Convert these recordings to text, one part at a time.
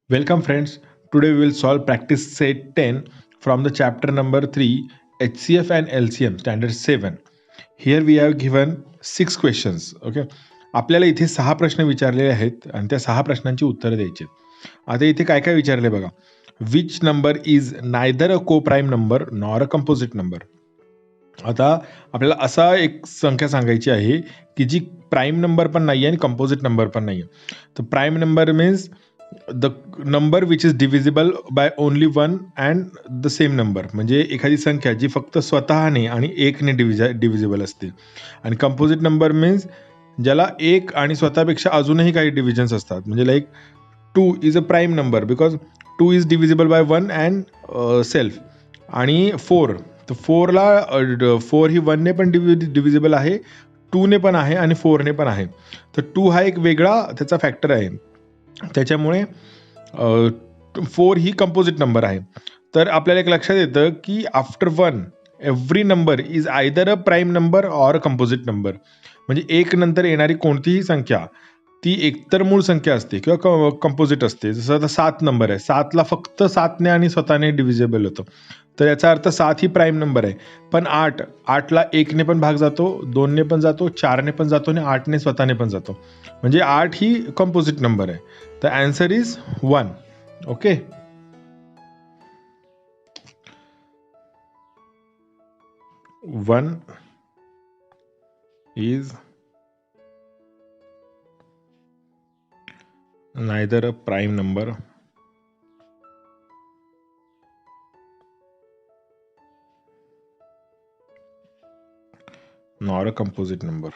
Welcome friends. Today we will solve practice set 10 from the chapter number 3 HCF and LCM standard 7. Here we have given 6 questions. Okay. आपल्याला इथे 6 प्रश्न विचारलेले आहेत आणि त्या 6 प्रश्नांची उत्तरं द्यायची. आता इथे काय काय विचारले बघा. विच नंबर इज नायदर अ को prime number nor a composite number. आता आपल्याला असा एक संख्या सांगायची आहे की जी प्राईम नंबर पण नाही आणि कंपोजिट नंबर पण नाही. तर prime number means the number which is divisible by only one and the same number. म्हणजे एखादी संख्या जी फक्त स्वतःने आणि एकने डिव्हिजिबल असते. आणि कंपोजिट नंबर मीन्स ज्याला एक आणि स्वतःपेक्षा अजूनही काही डिव्हिजन्स असतात. म्हणजे like 2 is a prime number because 2 is divisible by one and self. आणि 4 तर 4 ही 1ने पण डिव्हिजिबल आहे, 2ने पण आहे आणि 4ने पण आहे. तर 2 हा एक वेगळा त्याचा फॅक्टर आहे. त्याच्यामुळे 4 ही कंपोजिट नंबर आहे. तर आपल्याला एक लक्षात येतं की after 1 every number is either a prime number or a composite number. म्हणजे एक नंतर येणारी कोणतीही संख्या ती एकतर मूळ संख्या असते किंवा कंपोजिट असते. जसं आता 7 नंबर आहे, 7ला फक्त 7ने आणि स्वतःने डिव्हिजिबल होतं. तर याचा अर्थ 7 ही प्राईम नंबर आहे. पण 8ला 1ने पण भाग जातो, 2ने पण जातो, 4ने पण जातो आणि 8ने स्वतःने पण जातो. म्हणजे 8 ही कंपोजिट नंबर आहे. The answer is 1. Okay. 1 is neither a prime number nor a composite number.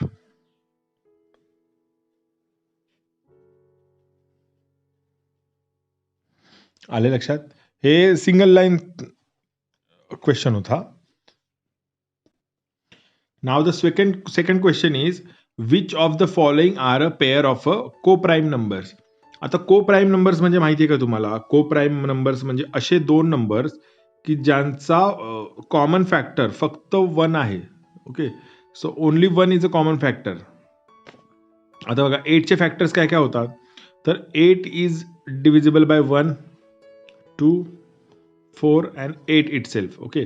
आले लक्षात? हे सिंगल लाईन क्वेश्चन होता. Now the second question is which of the following are a pair of a co-prime numbers. आता को prime numbers म्हणजे माहिती आहे का तुम्हाला? को प्राईम नंबर्स म्हणजे असे दोन नंबर्स की ज्यांचा कॉमन फॅक्टर फक्त 1 आहे. Okay, so only 1 is a common factor. आता बघा 8चे फॅक्टर्स काय काय होतात. तर 8 is divisible by 1, 2, 4 and 8 itself. Okay,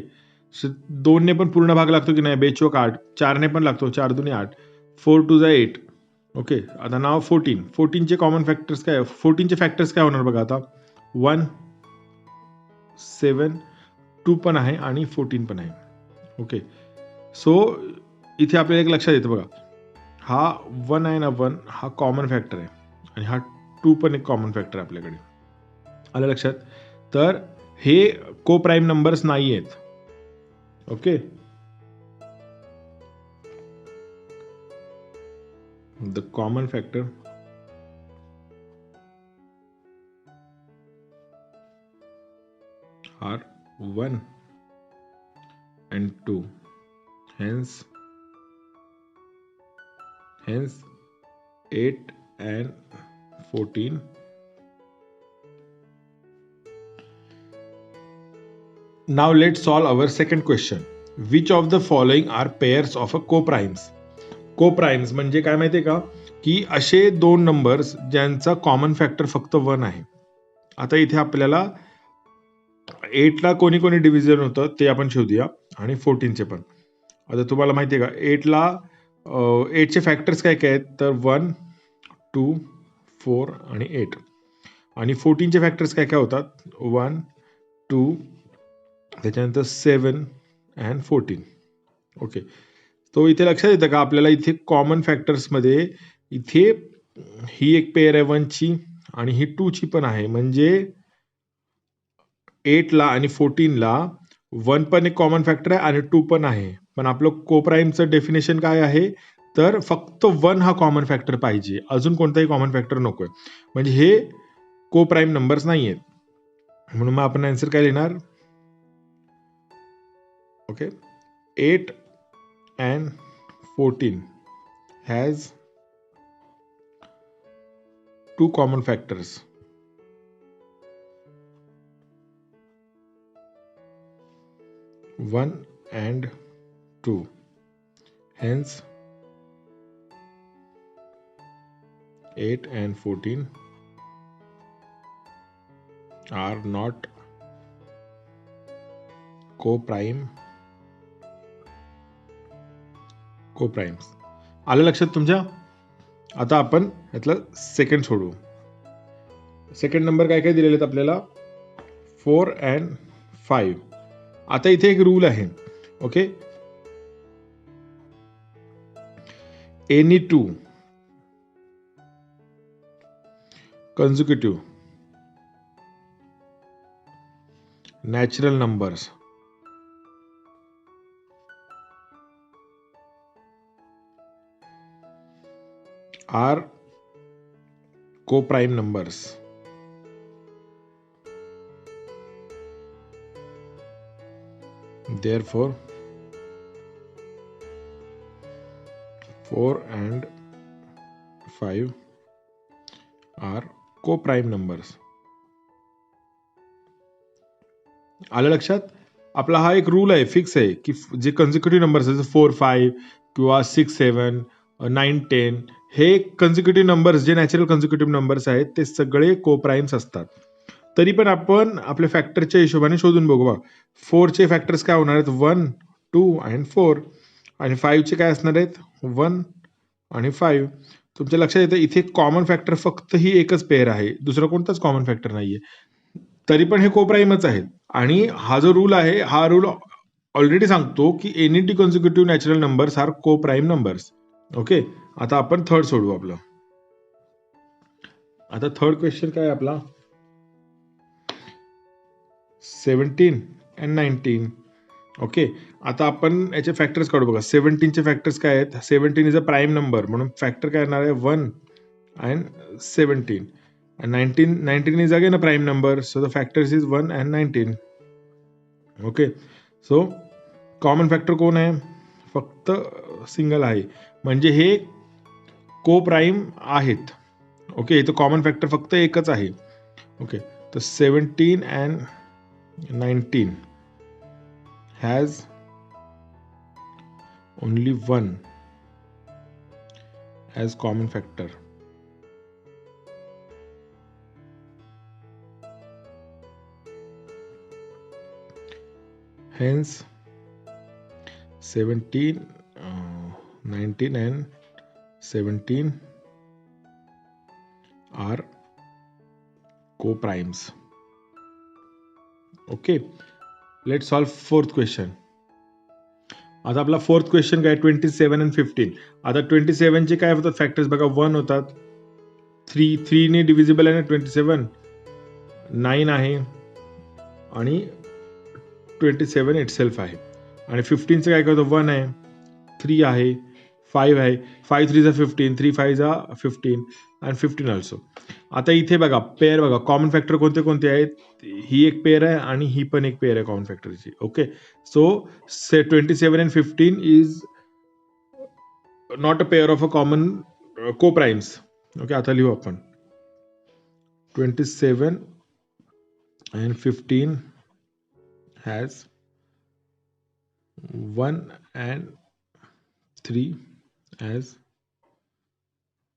so 2ने पण पूर्ण भाग लागतो की नाही, बेचोक 8, 4ने पण लागतो, 4 2 8, 4 2 8. ओके, आता नाव 14चे कॉमन फॅक्टर्स काय, 14चे फॅक्टर्स काय होणार बघा. आता 1, 7, 2 पण आहे आणि 14 पण आहे. ओके, सो इथे आपल्याला एक लक्षात येतं बघा, हा 1 आहे ना, 1 हा कॉमन फॅक्टर आहे आणि हा 2 पण एक कॉमन फॅक्टर आहे आपल्याकडे. आलं लक्षात? तर हे को प्राईम नंबर्स नाही आहेत. Okay, the common factor are 1 and 2. Hence 8 and 14. Now let's solve our second question. Which of the following are pairs of a co-primes? Co-primes म्हणजे काय माहितीये का, की असे दोन नंबर्स ज्यांचा कॉमन फॅक्टर फक्त 1 आहे. आता इथे आपल्याला 8ला कोणी कोणी डिव्हिजन होतं ते आपण शोधूया आणि 14चे पण. आता तुम्हाला माहिती आहे का 8चे फॅक्टर्स काय काय आहेत, तर 1, 2, 4 आणि 8. आणि 14चे फॅक्टर्स काय काय होतात, 1, 2, त्याच्यानंतर 7 अँड 14. ओके, तो इथे लक्षात येतं का आपल्याला इथे कॉमन फॅक्टर्समध्ये इथे ही एक पेअर आहे 1ची आणि ही 2ची पण आहे. म्हणजे 8ला आणि 14ला 1 पण एक कॉमन फॅक्टर आहे आणि 2 पण आहे. पण आपलं कोप्राईमचं डेफिनेशन काय आहे, तर फक्त 1 हा कॉमन फॅक्टर पाहिजे, अजून कोणताही कॉमन फॅक्टर नकोय. म्हणजे हे कोप्राईम नंबर्स नाही आहेत. म्हणून मग आपण आन्सर काय लिहिणार, okay, 8 and 14 has two common factors. 1 and 2. Hence 8 and 14 are not coprimes. आलं लक्षात तुमच्या? आता आपण यातलं सेकंड सोडू. सेकंड नंबर काय काय दिलेले आहेत आपल्याला? 4 and 5. आता इथे एक रूल आहे. Okay, any two consecutive natural numbers are co-prime numbers. Therefore, 4 and 5 are co-prime numbers. आलं लक्षात? आपला हा एक रूल आहे, फिक्स आहे, की जे कन्झिक्युटिव्ह नंबर्स आहेत 4, 5 किंवा 6, 7, 9, 10 हे कन्झिक्युटिव्ह नंबर्स जे नॅचरल कन्झिक्युटिव्ह नंबर्स आहेत ते सगळे को-प्राइम्स असतात. तरी पण आपण आपल्या फॅक्टरच्या हिशोबाने शोधून बघू. बघा, 4चे फॅक्टर्स काय होणार आहेत? 1, 2 आणि 4. आणि 5चे काय असणार आहेत? 1 आणि 5. तुमच्या लक्षात येतं इथे कॉमन फॅक्टर फक्त ही एकच पेअर आहे, दुसरा कोणताच कॉमन फॅक्टर नाहीये. तरी पण हे को-प्राइमच आहेत. आणि हा जो रूल आहे, हा रूल ऑलरेडी सांगतो की any two consecutive natural numbers are coprime numbers. Okay, आता आपण थर्ड सोडवू आपलं. आता थर्ड क्वेश्चन काय आपला? 17 and 19. ओके, आता आपण याचे फॅक्टर्स काढू. बघा, 17चे फॅक्टर्स काय आहेत? 17 इज अ प्राईम नंबर, म्हणून फॅक्टर काय येणार आहे? 1 and 17. And 19 is again a prime number, so the factors is 1 and 19. Okay, so common factor कोण आहे? फक्त सिंगल आहे, म्हणजे हे को-प्राइम आहेत. ओके, इथं कॉमन फॅक्टर फक्त एकच आहे. ओके, तर 17 and 19 has only 1 as common factor. Hence 17, 19 and 17 are co-primes. Okay, let's solve fourth question. आता आपला फोर्थ क्वेश्चन काय? 27 and 15. आता 27 चे काय होतात फॅक्टर्स? बघा, 1 होतात, 3 ने डिव्हिजिबल आहे ना 27, 9 आहे आणि 27 इटसेल्फ आहे. आणि 15चं काय करतो? 1 आहे, 3 आहे, 5 आहे, 5 3 15, 3 5 15 आणि 15 ऑल्सो. आता इथे बघा, पेअर बघा, कॉमन फॅक्टर कोणते कोणते आहेत? ही एक पेअर आहे आणि ही पण एक पेअर आहे कॉमन फॅक्टरची. Okay, so 27 and 15 is not a pair of a common coprimes. Okay, आता लिहू आपण. 27 and 15 has 1 and 3 as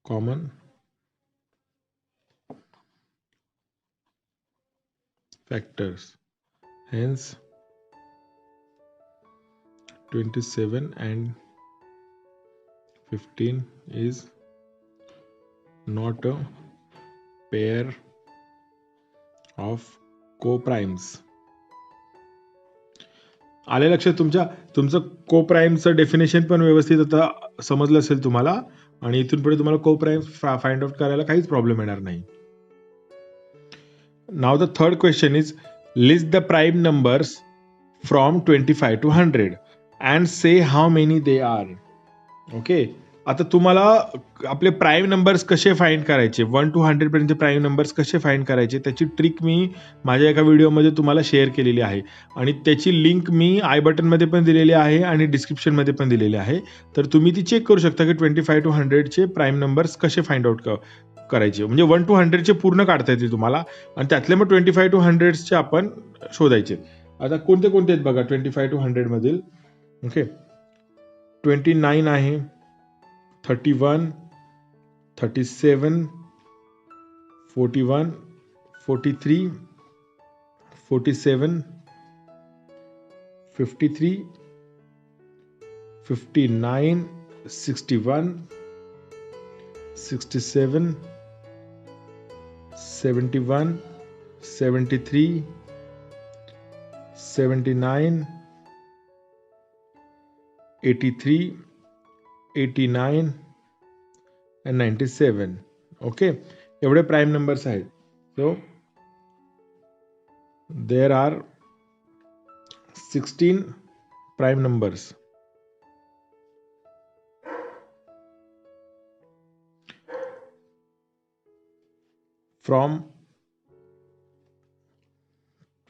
common factors. Hence 27 and 15 is not a pair of co-primes. आले लक्षात तुमच्या? तुमचं को-प्राइमचं डेफिनेशन पण व्यवस्थित आता समजलं असेल तुम्हाला, आणि इथून पुढे तुम्हाला को-प्राइम फाइंड आउट करायला काहीच प्रॉब्लेम येणार नाही. Now the third question is list the prime numbers from 25 to 100 and say how many they are. Okay, आता तुम्हाला आपले प्राईम नंबर्स कसे फाइंड करायचे, 1 to 100 पर्यंत प्राईम नंबर्स कसे फाइंड करायचे, त्याची ट्रिक मी माझ्या एका व्हिडिओमध्ये तुम्हाला शेअर केलेली आहे आणि त्याची लिंक मी आय बटनमध्ये पण दिलेली आहे आणि डिस्क्रिप्शनमध्ये पण दिलेली आहे. तर तुम्ही ती चेक करू शकता की 25 to 100चे प्राईम नंबर्स कसे फाइंड आउट करायचे. म्हणजे 1 to 100चे पूर्ण काढता येते तुम्हाला आणि त्यातले मग 25 to 100चे आपण शोधायचे. आता कोणते कोणते आहेत बघा 25 to 100 मधील. ओके, 29 आहे, 31, 37, 41, 43 47, 53, 59, 61, 67, 71, 73, 79, 83, 89 and 97. Okay, एवढे प्राइम नंबर्स आहेत. So there are 16 prime numbers. From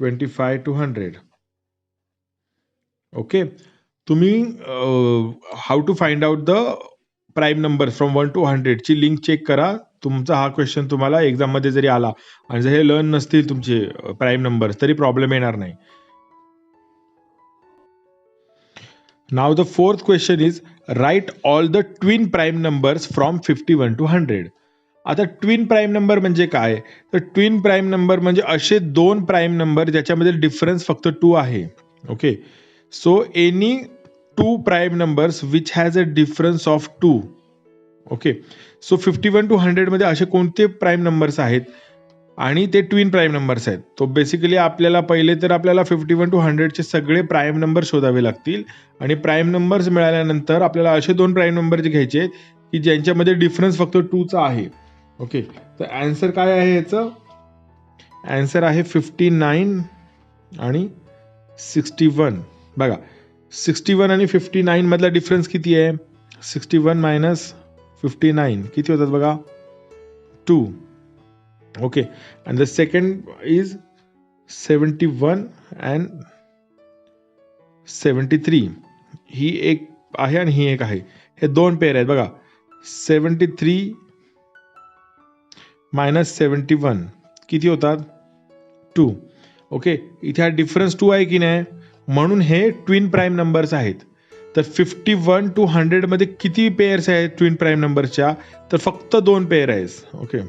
25 to 100. Okay, तुम्ही how to find out the prime number from 1 to 100 ची लिंक चेक करा. तुमचा हा क्वेश्चन तुम्हाला एक्झाम मध्ये जरी आला आणि जर हे लर्न नसतील तुमचे प्राईम नंबर तरी प्रॉब्लेम येणार नाही. Now the fourth question is write all the twin prime numbers from 51 to 100. आता ट्विन प्राईम नंबर म्हणजे काय? तर ट्विन प्राईम नंबर म्हणजे असे दोन प्राईम नंबर ज्याच्यामध्ये डिफरन्स फक्त 2 आहे. Okay, so any two prime numbers which has a difference of 2. Okay, so 51 to 100 मध्ये असे कोणते प्राईम नंबर्स आहेत आणि ते ट्विन प्राईम नंबर्स आहेत. तो बेसिकली आपल्याला पहिले तर आपल्याला 51 to 100 चे सगळे प्राईम नंबर शोधावे लागतील आणि प्राईम नंबर्स मिळाल्यानंतर आपल्याला असे दोन प्राईम नंबर घ्यायचे की ज्यांच्यामध्ये डिफरन्स फक्त 2 चा आहे. ओके, तर आन्सर काय आहे याचं? आन्सर आहे 59 आणि 61. बघा 61 आणि 59 मधला डिफरन्स किती आहे? 61 मायनस 59 किती होतात बघा? 2. Okay, and the second is 71 and 73. ही एक आहे आणि ही एक आहे. हे दोन पेअर आहेत बघा. 73 मायनस 71 किती होतात? 2. ओके, इथे हा डिफरन्स 2 आहे की नाही, म्हणून हे ट्विन प्राईम नंबर्स आहेत. तर 51 to 100 मध्ये किती पेअर्स आहेत ट्विन प्राईम नंबरच्या? तर फक्त 2 पेअर आहेत. ओके,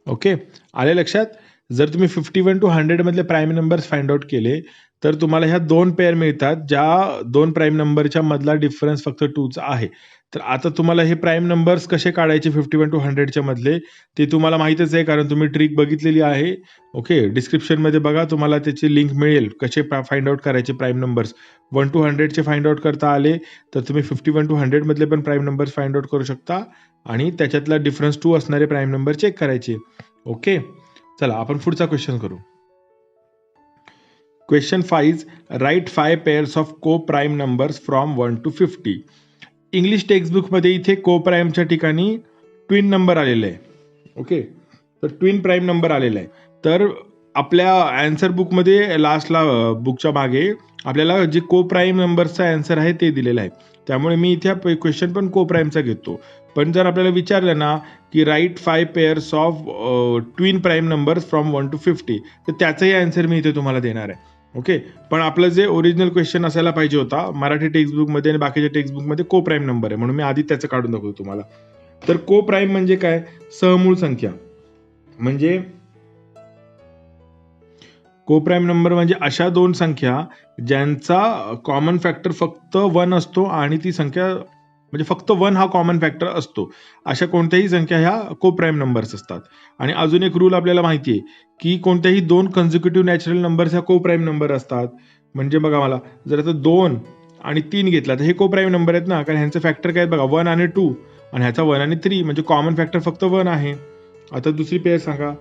ओके, आले लक्षात? जर तुम्ही 51 to 100 मधले प्राईम नंबर्स फाइंड आउट केले तर तुम्हाला ह्या दोन पेअर मिळतात ज्या दोन प्राईम नंबरच्या मधला डिफरन्स फक्त 2 चा आहे. तर आता तुम्हाला हे प्राईम नंबर्स कसे काढायचे 51 to 100 च्या मधले ते तुम्हाला माहितच आहे, कारण तुम्ही ट्रिक बघितलेली आहे. ओके, डिस्क्रिप्शन मध्ये बघा, तुम्हाला त्याची लिंक मिळेल कसे फाइंड आउट करायचे प्राईम नंबर्स. 1 to 100 चे फाइंड आउट करता आले तर तुम्ही 51 to 100 मधले पण प्राईम नंबर्स फाइंड आउट करू शकता आणि त्याच्यातला डिफरन्स 2 असणारे प्राईम नंबर चेक करायचे. ओके, चला आपण पुढचा क्वेश्चन करू. क्वेश्चन 5, राईट 5 पेअर्स ऑफ को prime numbers from 1 to 50. English textbook मध्ये इथे को प्राईमच्या ठिकाणी ट्विन नंबर आलेला आहे. ओके, तर ट्विन प्राईम नंबर आलेला आहे. तर आपल्या आन्सर बुकमध्ये लास्टला बुकच्या मागे आपल्याला जे को प्राईम नंबरचा आन्सर आहे ते दिलेलं आहे. त्यामुळे मी इथे क्वेश्चन पण को प्राईमचा घेतो. पण जर आपल्याला विचारलं ना की write 5 pairs of twin prime numbers from 1 to 50 तर त्याचंही आन्सर मी इथे तुम्हाला देणार आहे. ओके, पण आपलं जे ओरिजिनल क्वेश्चन असायला पाहिजे होता मराठी टेक्स्टबुकमध्ये आणि बाकीच्या टेक्स्टबुकमध्ये को प्राईम नंबर आहे, म्हणून मी आधी त्याचं काढून दाखवतो तुम्हाला. तर को प्राईम म्हणजे काय? सहमूळ संख्या. म्हणजे को प्राईम नंबर म्हणजे अशा दोन संख्या ज्यांचा कॉमन फॅक्टर फक्त 1 असतो आणि ती संख्या म्हणजे फक्त 1 हा कॉमन फॅक्टर असतो. अशा कोणत्याही संख्या ह्या को प्राईम नंबर्स असतात. आणि अजून एक रूल आपल्याला माहिती आहे की कोणत्याही 2 कन्झिक्युटिव्ह नॅचरल नंबर्स ह्या को प्राईम नंबर असतात. म्हणजे बघा, मला जर आता 2 आणि 3 घेतला तर हे को प्राईम नंबर आहेत ना, कारण ह्यांचे फॅक्टर काय आहेत बघा, 1 आणि 2 आणि ह्याचा 1 आणि 3 म्हणजे कॉमन फॅक्टर फक्त 1 आहे. आता दुसरी पेअर सांगा,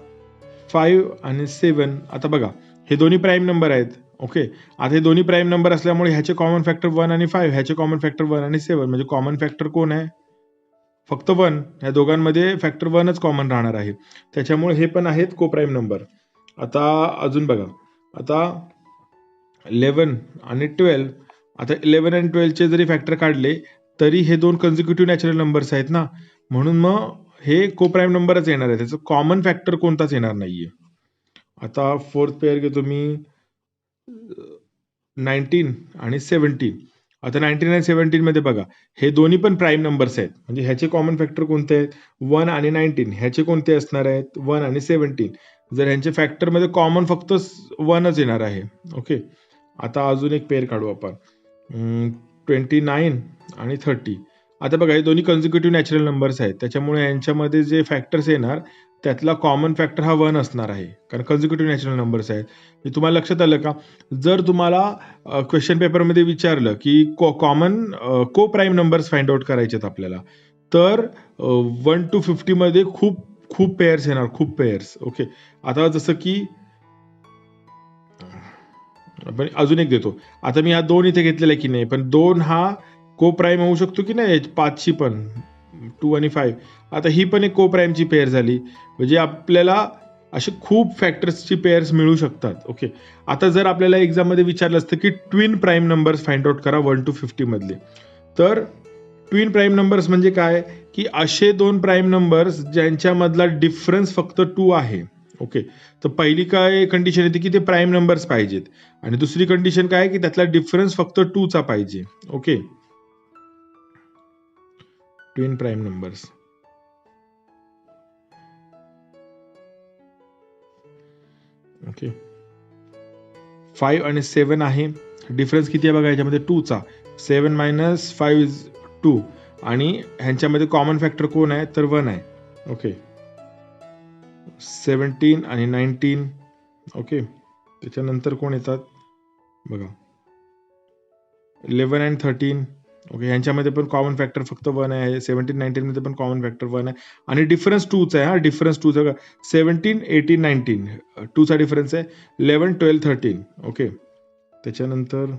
5 आणि 7. आता बघा, हे दोन्ही प्राईम नंबर आहेत. ओके, आता हे दोन्ही प्राईम नंबर असल्यामुळे ह्याचे कॉमन फॅक्टर 1 आणि 5, ह्याचे कॉमन फॅक्टर 1 आणि 7 म्हणजे कॉमन फॅक्टर कोण आहे? फक्त 1. ह्या दोघांमध्ये फॅक्टर 1च कॉमन राहणार आहे. त्याच्यामुळे हे पण आहेत को प्राईम नंबर. आता अजून बघा, आता 11 आणि 12 आता 11 आणि 12चे जरी फॅक्टर काढले तरी हे दोन कन्झिक्युटिव्ह नॅचरल नंबर्स आहेत ना, म्हणून मग हे कोप्राईम नंबरच येणार आहे, त्याचं कॉमन फॅक्टर कोणताच येणार नाहीये. आता फोर्थ पेअर घेतो मी 19 आणि 17. आता 19 आणि 17 मध्ये बघा हे दोन्ही पण प्राईम नंबर्स आहेत, म्हणजे ह्याचे कॉमन फॅक्टर कोणते आहेत 1 आणि 19. ह्याचे कोणते असणार आहेत 1 आणि 17. जर ह्यांच्या फॅक्टरमध्ये कॉमन फक्त 1च येणार आहे. ओके, आता अजून एक पेअर काढू आपण 29 आणि 30. आता बघा हे दोन्ही कन्झिक्युटिव्ह नॅचरल नंबर्स आहेत, त्याच्यामुळे यांच्यामध्ये जे फॅक्टर्स येणार त्यातला कॉमन फॅक्टर हा 1 असणार आहे, कारण कन्झिक्युटिव्ह नॅचरल नंबर्स आहेत. हे तुम्हाला लक्षात आलं का? जर तुम्हाला क्वेश्चन पेपरमध्ये विचारलं की कॉमन को प्राईम नंबर्स फाइंड आउट करायचे आहेत आपल्याला, तर 1 to 50 मध्ये खूप खूप पेअर्स येणार, खूप पेअर्स. ओके, आता जसं की आपण अजून एक देतो. आता मी हा 2 इथे घेतलेला आहे की नाही, पण 2 हा को प्राईम होऊ शकतो की नाही 5ची पण, 2 आणि 5. आता ही पण एक को प्राईमची पेअर झाली, म्हणजे आपल्याला असे खूप फॅक्टर्सची पेअर्स मिळू शकतात. ओके, आता जर आपल्याला एक्झाममध्ये विचारलं असतं की twin prime numbers find out करा 1 to 50 मधले, तर ट्विन प्राईम नंबर्स म्हणजे काय की असे दोन प्राईम नंबर्स ज्यांच्यामधला डिफरन्स फक्त 2 आहे. ओके, तर पहिली काय कंडिशन येते की ते प्राईम नंबर्स पाहिजेत, आणि दुसरी कंडिशन काय की त्यातला डिफरन्स फक्त 2 चा पाहिजे. Okay, twin prime numbers. Okay, 5 आणि 7 आहे, डिफरन्स किती आहे बघा याच्यामध्ये 2 चा. 7 मायनस 5 इज 2, आणि ह्यांच्यामध्ये कॉमन फॅक्टर कोण आहे तर 1 आहे. ओके, 17 आणि 19. ओके, त्याच्यानंतर कोण येतात बघा 11 आणि 13. ओके, ह्यांच्यामध्ये पण कॉमन फॅक्टर फक्त 1 आहे. 17 19 मध्ये पण कॉमन फॅक्टर 1 आहे, आणि डिफरन्स 2 चा आहे. हा डिफरन्स 2 चा, 17 18 19 2 चा डिफरन्स आहे. 11 12 13. ओके, त्याच्यानंतर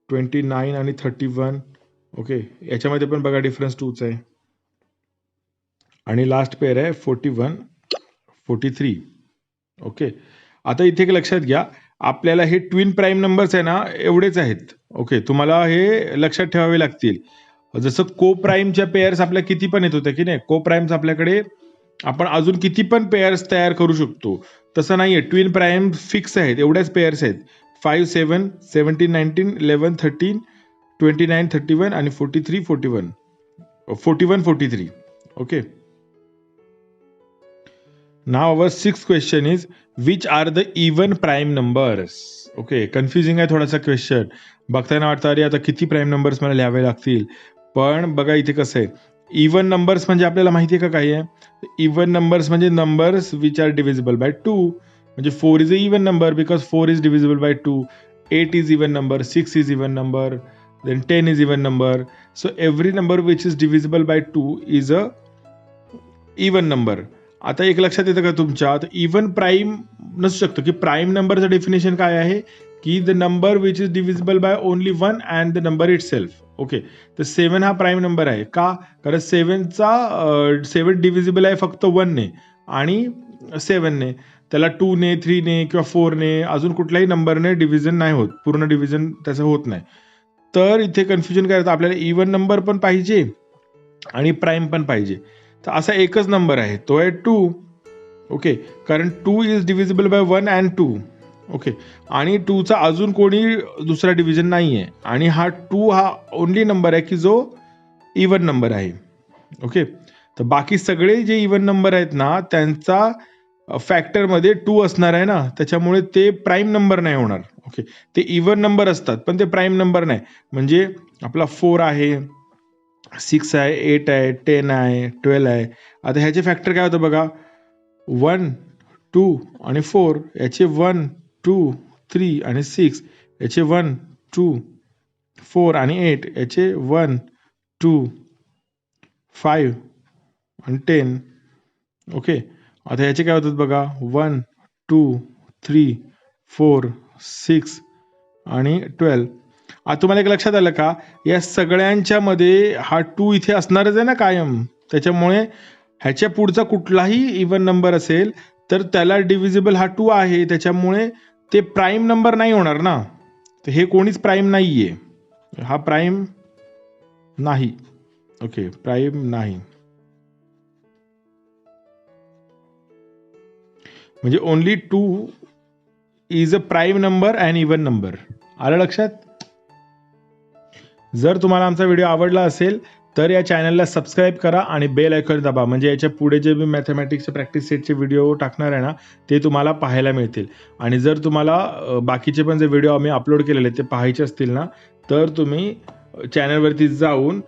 29 आणि 31. ओके, याच्यामध्ये पण बघा डिफरन्स 2 चा आहे, आणि लास्ट पेअर आहे 41 43. ओके, आता इथे एक लक्षात घ्या, आपल्याला हे ट्विन प्राईम नंबर्स आहे ना एवढेच आहेत. ओके, तुम्हाला हे लक्षात ठेवावे लागतील. जसं को प्राईमच्या पेअर्स आपल्या किती पण येत होत्या की नाही, को प्राईम्स आपल्याकडे आपण अजून किती पण पेअर्स तयार करू शकतो, तसं नाहीये. ट्विन प्राईम फिक्स आहेत, एवढ्याच पेअर्स आहेत. 5 7 17 19 11 13 29 31 आणि 43 41 41 43. Okay, now our sixth question is which are the even prime numbers. Okay, confusing आहे थोडासा क्वेश्चन, बघताना वाटतं अरे आता किती प्राईम नंबर्स मला लिहावे लागतील, पण बघा इथे कसं आहे. इवन नंबर्स म्हणजे आपल्याला माहिती आहे का काय आहे. इवन नंबर्स म्हणजे numbers which are divisible by 2, म्हणजे 4 is a even number because 4 is divisible by 2. 8 is even number, 6 is even number, then 10 is even number. So every number which is divisible by 2 is a even number. आता एक लक्षात येतं का तुमच्या, even prime नसू शकतो, की prime नंबरचं डेफिनेशन काय आहे की the number which is divisible by only 1 and the number it self. Okay, तर 7 हा प्राईम नंबर आहे का, कारण 7 डिव्हिजिबल आहे फक्त 1 ने आणि 7 ने, त्याला 2 ने 3 ने किंवा 4 ने अजून कुठल्याही नंबरने डिव्हिजन नाही होत, पूर्ण डिव्हिजन त्याचं होत नाही. तर इथे कन्फ्युजन करायचं, आपल्याला इवन नंबर पण पाहिजे आणि प्राईम पण पाहिजे. तर असा एकच नंबर आहे, तो आहे 2. ओके, कारण 2 is divisible by 1 and 2. Okay, आणि 2 चा अजून कोणी दुसरा डिव्हिजन नाही आहे, आणि हा 2 हा ओनली नंबर आहे की जो इवन नंबर आहे. ओके, तर बाकी सगळे जे इवन नंबर आहेत ना त्यांचा फॅक्टरमध्ये 2 असणार आहे ना, त्याच्यामुळे ते प्राईम नंबर नाही होणार. ओके, ते इवन नंबर असतात पण ते प्राईम नंबर नाही. म्हणजे आपला 4 आहे, 6 आहे, 8 आहे, 10 आहे, 12 आहे. आता ह्याचे फॅक्टर काय होतं बघा, 1 2 आणि 4 याचे 1 2 3 आणि 6 याचे 1 2 4 आणि 8 याचे 1 2 5 आणि 10. ओके, आता ह्याचे काय होतात बघा, 1 2 3 4 6 आणि 12. आता तुम्हाला एक लक्षात आलं का, या सगळ्यांच्या मध्ये हा 2 इथे असणारच आहे ना कायम, त्याच्यामुळे ह्याच्या पुढचा कुठलाही इवन नंबर असेल तर त्याला डिव्हिजिबल हा 2 आहे, त्याच्यामुळे ते प्राईम नंबर नाही होणार ना, तर हे कोणीच प्राईम नाही आहे, हा प्राईम नाही. ओके, प्राईम नाही म्हणजे only 2 is a prime number and even number. आलं लक्षात? जर तुम्हाला आमचा व्हिडिओ आवडला असेल तर या चॅनलला सबस्क्राईब करा आणि बेल आयकॉन दाबा, म्हणजे याच्या पुढे जे मी मॅथमॅटिक्सचे प्रॅक्टिस सेटचे व्हिडिओ टाकणार आहे ना, ते तुम्हाला पाहायला मिळतील. आणि जर तुम्हाला बाकीचे पण जे व्हिडिओ आम्ही अपलोड केलेले ते पाहायचे असतील ना, तर तुम्ही चॅनलवरती जाऊन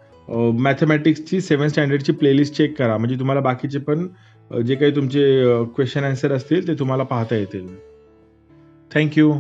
मॅथमॅटिक्सची 7th स्टँडर्डची प्लेलिस्ट चेक करा, म्हणजे तुम्हाला बाकीचे पण जे काही तुमचे क्वेश्चन आन्सर असतील ते तुम्हाला पाहता येतील. थँक्यू.